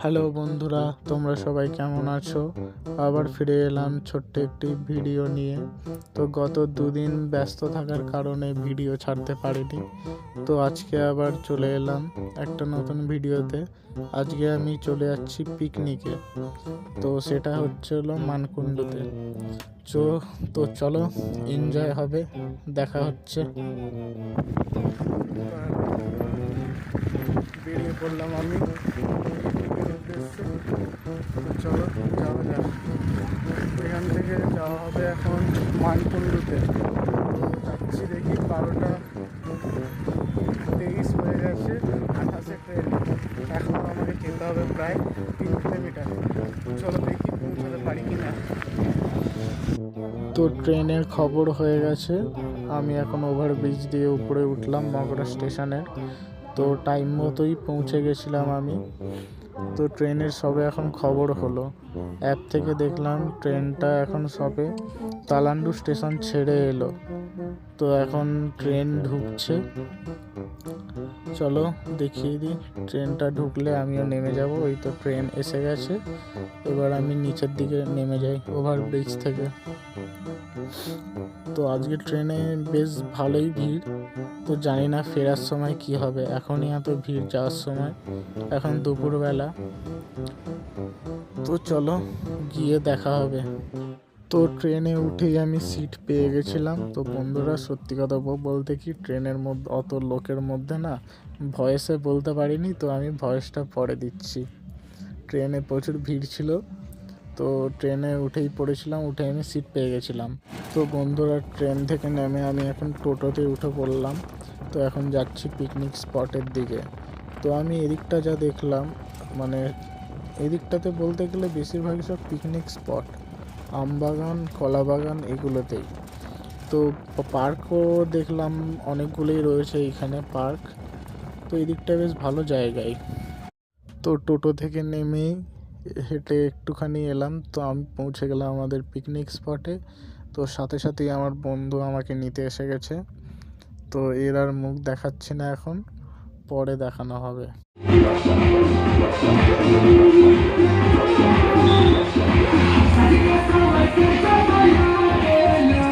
Hello বন্ধুরা, তোমরা সবাই কেমন আছো? আবার ফিরে এলাম ছোট্ট একটি ভিডিও নিয়ে। তো গত দুদিন ব্যস্ত থাকার কারণে ভিডিও ছাড়তে পারিনি। তো আজকে আবার চলে এলাম একটা নতুন ভিডিওতে। আজকে আমি চলে যাচ্ছি পিকনিকে। তো সেটা হলো মানকুণ্ডুতে। তো চলো, এনজয় হবে, দেখা হচ্ছে। বেরিয়ে পড়লাম আমি পিকনিকের উদ্দেশ্যে। তো চলো যাওয়া যাক। এখান থেকে যাওয়া হবে এখন মানকুণ্ডুতে। যাচ্ছি, দেখি 12:23 হয়ে গেছে, 28 ট্রেন। এখন আমাকে যেতে হবে প্রায় 3 কিলোমিটার। চলো দেখি পৌঁছাতে পারি কিনা। তো ট্রেনের খবর হয়ে গেছে। আমি এখন ওভারব্রিজ দিয়ে উপরে উঠলাম মগরা স্টেশনের। তো টাইম মতোই পৌঁছে গেছিলাম আমি। তো ট্রেনের সবে এখন খবর হলো। অ্যাপ থেকে দেখলাম ট্রেনটা এখন সবে তালান্ডু স্টেশন ছেড়ে এলো। তো এখন ট্রেন ঢুকছে। চলো দেখিয়ে দিই। ট্রেনটা ঢুকলে আমিও নেমে যাব। ওই তো ট্রেন এসে গেছে। এবার আমি নিচের দিকে নেমে যাই ওভারব্রিজ থেকে। তো আজকে ট্রেনে বেশ ভালোই ভিড়। তো জানি না ফেরার সময় কি হবে। এখনই এত ভিড়, যাওয়ার সময় এখন দুপুরবেলা। তো চলো গিয়ে দেখা হবে। তো ট্রেনে উঠেই আমি সিট পেয়ে গেছিলাম। তো বন্ধুরা, সত্যি কথা বলতে কি, ট্রেনের মধ্যে অত লোকের মধ্যে না ভয়েসে বলতে পারিনি। তো আমি ভয়েসটা পরে দিচ্ছি। ট্রেনে প্রচুর ভিড় ছিল। তো ট্রেনে উঠেই পড়েছিলাম, উঠে আমি সিট পেয়ে গেছিলাম। তো বন্ধুরা, ট্রেন থেকে নেমে আমি এখন টোটোতে উঠে পড়লাম। তো এখন যাচ্ছি পিকনিক স্পটের দিকে। তো আমি এদিকটা যা দেখলাম, মানে এদিকটাতে বলতে গেলে বেশিরভাগই সব পিকনিক স্পট, আমবাগান, কলাবাগান, এগুলোতেই। তো পার্কও দেখলাম অনেকগুলোই রয়েছে এখানে পার্ক। তো এদিকটা বেশ ভালো জায়গায়। তো টোটো থেকে নেমেই হেঁটে একটুখানি এলাম। তো আমি পৌঁছে গেলাম আমাদের পিকনিক স্পটে। তো সাথে সাথেই আমার বন্ধু আমাকে নিতে এসে গেছে। তো এর আর মুখ দেখাচ্ছি না, এখন পরে দেখানো হবে।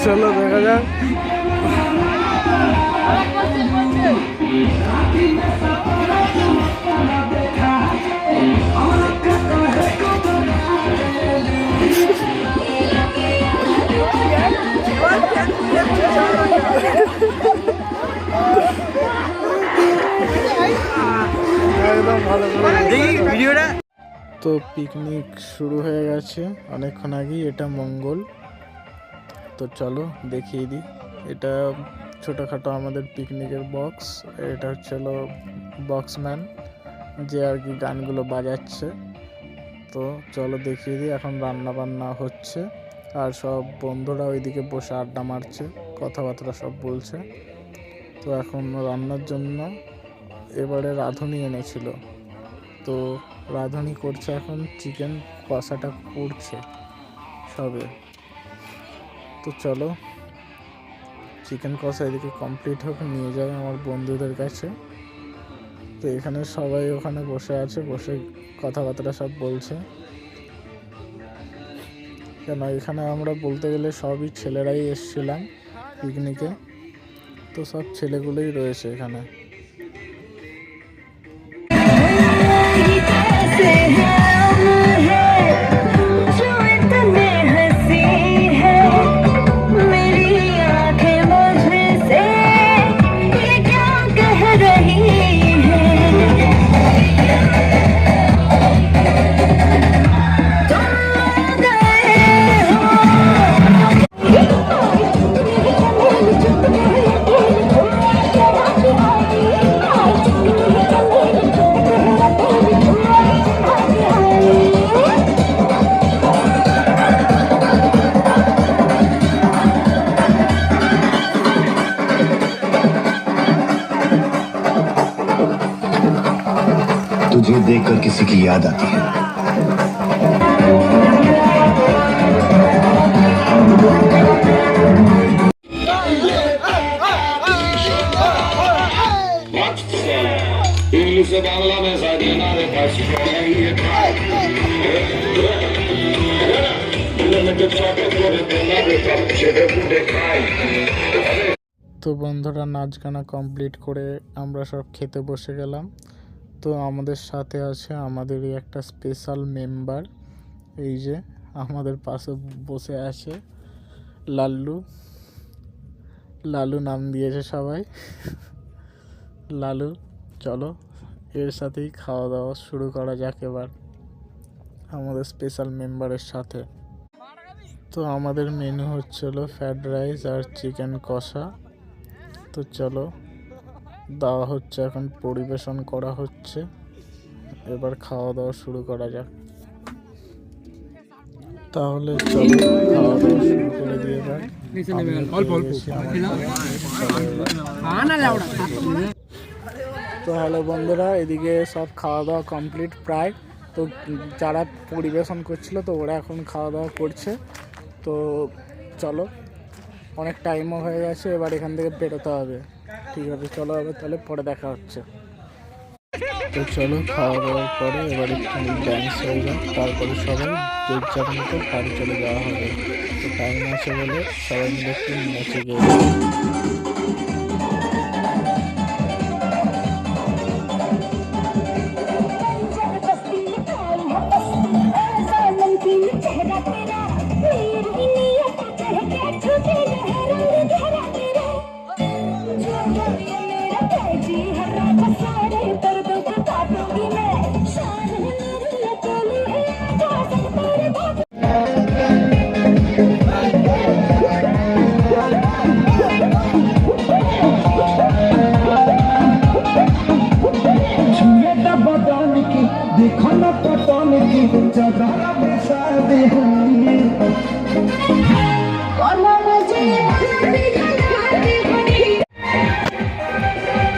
চলো দেখা যাক। একদম ভালো ভিডিওটা। তো পিকনিক শুরু হয়ে গেছে অনেকক্ষণ আগেই। এটা মঙ্গল। তো চলো দেখিয়ে দিই। এটা ছোটোখাটো আমাদের পিকনিকের বক্স। এটা হলো বক্সম্যান, যে আর কি গানগুলো বাজাচ্ছে। তো চলো দেখিয়ে দিই। এখন রান্না বান্না হচ্ছে, আর সব বন্ধুরা ওইদিকে বসে আড্ডা মারছে, কথাবার্তা সব বলছে। তো এখন রান্নার জন্য এবারে রাঁধুনি এনেছিল। তো রাঁধুনি করছে, এখন চিকেন কষাটা করছে সবে। তো চলো চিকেন কষা এদিকে কমপ্লিট হোক, নিয়ে যাবে আমার বন্ধুদের কাছে। তো এখানে সবাই ওখানে বসে আছে, বসে কথাবার্তা সব বলছে। কেন এখানে আমরা বলতে গেলে সবই ছেলেরাই এসেছিলাম পিকনিকে। তো সব ছেলেগুলোই রয়েছে এখানে। तुझे देखकर किसी की याद आती है। İngilizce bağlama mezarına ve karşı তো বন্ধুরা, নাচ গানা কমপ্লিট করে আমরা সব খেতে বসে গেলাম। তো আমাদের সাথে আছে আমাদেরই একটা স্পেশাল মেম্বার, এই যে আমাদের পাশে বসে আছে লাল্লু। লালু নাম দিয়েছে সবাই। লালু, চলো এর সাথেই খাওয়া দাওয়া শুরু করা যাক এবার আমাদের স্পেশাল মেম্বারের সাথে। তো আমাদের মেনু হচ্ছিল ফ্রাইড রাইস আর চিকেন কষা। তো চলো দেওয়া হচ্ছে, এখন পরিবেশন করা হচ্ছে, এবার খাওয়া দাওয়া শুরু করা যাক। তাহলে চলো খাওয়া দাওয়া শুরু করে দিয়ে এবার। তো হ্যালো বন্ধুরা, এদিকে সব খাওয়া দাওয়া কমপ্লিট প্রায়। তো যারা পরিবেশন করছিল তো ওরা এখন খাওয়া দাওয়া করছে। তো চলো, অনেক টাইমও হয়ে গেছে, এবার এখান থেকে বেরোতে হবে। ঠিক আছে, চলো এবার তাহলে পরে দেখা হচ্ছে। তো চলো খাওয়া দাওয়ার পরে এবার একটু ড্যান্স হয়ে যাক, তারপরে সবাই যে যার মতো বাড়ি চলে যাওয়া হবে। তো টাইম আছে বলে সবাই মিলে একটু নেচে গিয়ে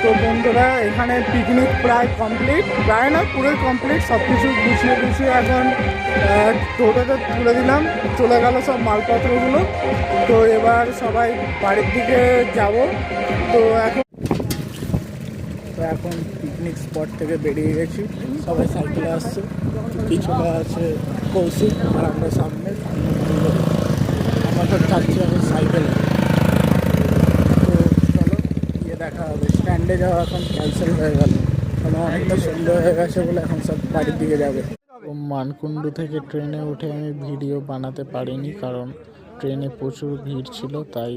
তো বন্ধুরা, এখানে পিকনিক প্রায় কমপ্লিট, প্রায় না পুরোই কমপ্লিট। সব কিছু গুছিয়ে এখন টোটোতে তুলে দিলাম, চলে গেল সব মালপত্রগুলো। তো এবার সবাই বাড়ির দিকে যাব। তো এখন পিকনিক স্পট থেকে বেরিয়ে গেছি, সবাই সাইকেলে আসছে। পিছনে আছে কৌশিক আর আমরা সামনে, আমরা তো যাচ্ছি এখন সাইকেলে। তো চলো গিয়ে দেখা হবে। স্ট্যান্ডে যাওয়া এখন ক্যান্সেল হয়ে গেল, কারণ অনেকটা সন্ধ্যা হয়ে গেছে বলে এখন সব বাড়ির দিকে যাবে। তো মানকুণ্ডু থেকে ট্রেনে উঠে আমি ভিডিও বানাতে পারিনি, কারণ ট্রেনে প্রচুর ভিড় ছিল। তাই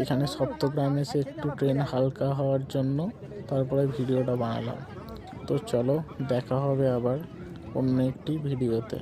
এখানে সপ্তগ্রামে এসে একটু ট্রেন হালকা হওয়ার জন্য তারপরে ভিডিওটা বানালাম। তো চলো দেখা হবে আবার অন্য একটি ভিডিওতে।